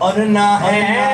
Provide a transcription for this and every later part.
और ना है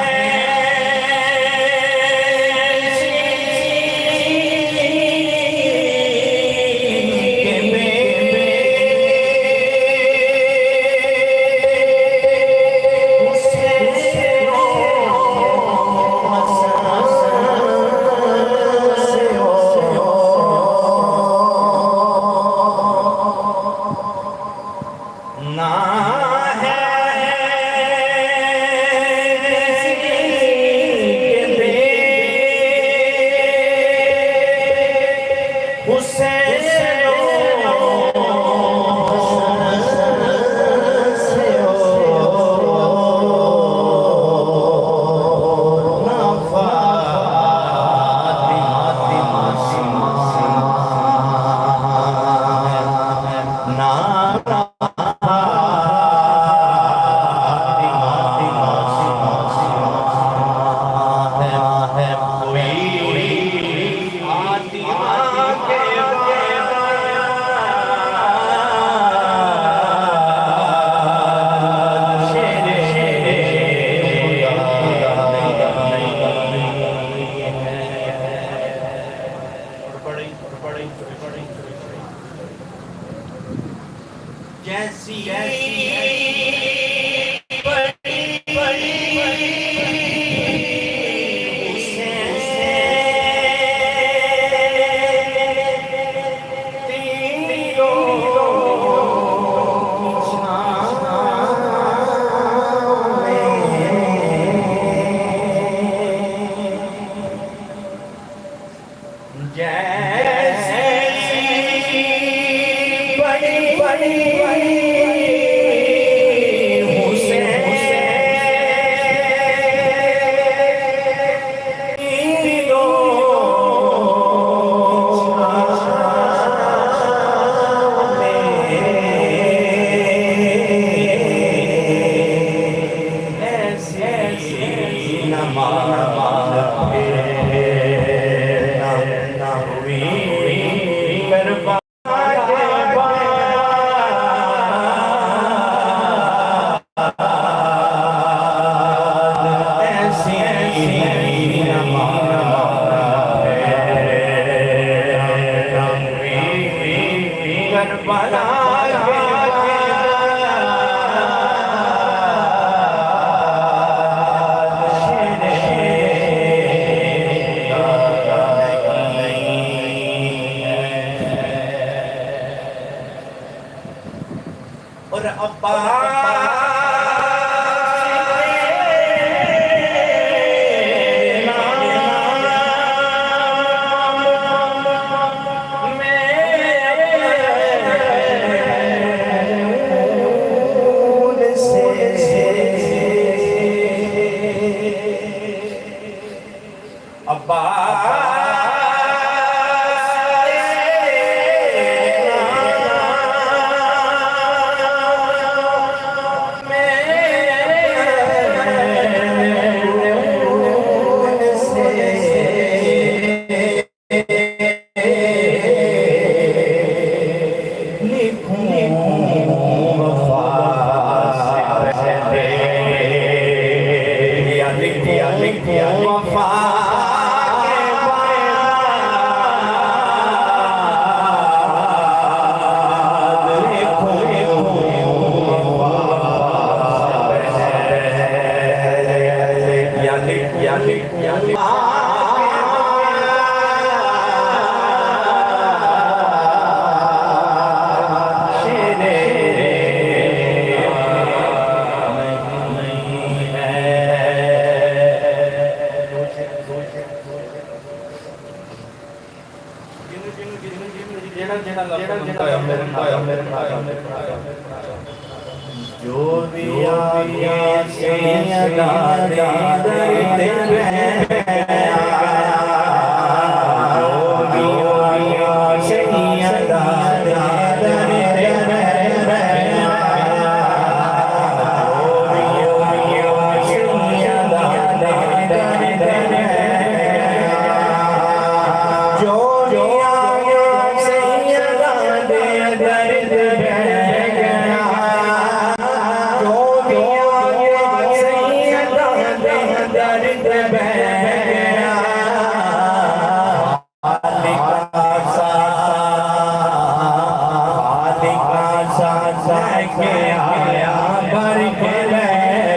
के आया भर के ले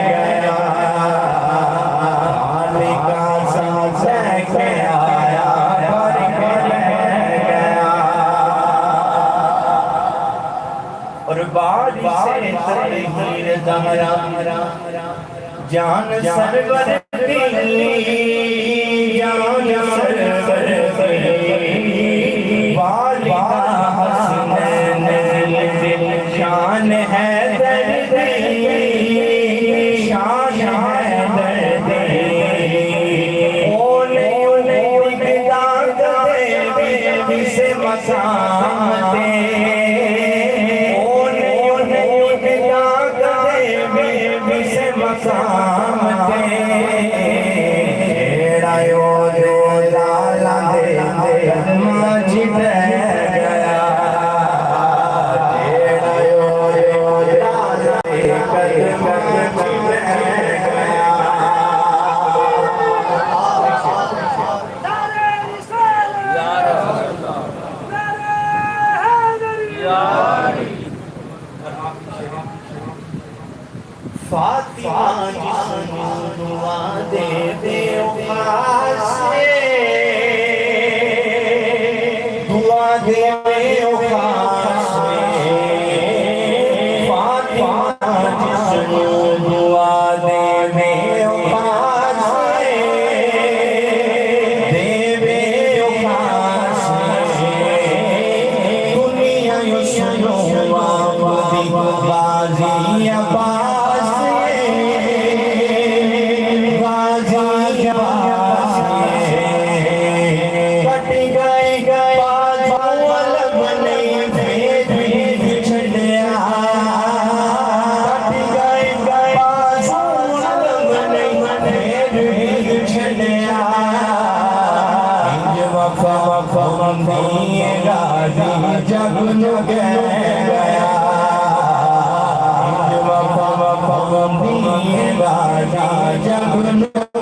गया, का सांस के आया भर के ले गया। और बारिश से तहीर ज़हरा जान सरवर की, जान सरवर की वालिदा हसनैन शान है दर्द, शान है दर्द। ओले ओले दिखदा दे से मकाम दे, ओले ओले दिखदा दे से मकाम दे। छेड़ायो दो लाला दे माझी गया, छेड़ायो दो लाला दे माझी गया। फातिमा जिस्म दुआ दे दे खासे, दुआ दे खासे। फातिमा जिस्म दुआ दे खासे, देवे खासे। दुनिया यो सुनो आबदी बाजी अब्बास, जब गया जब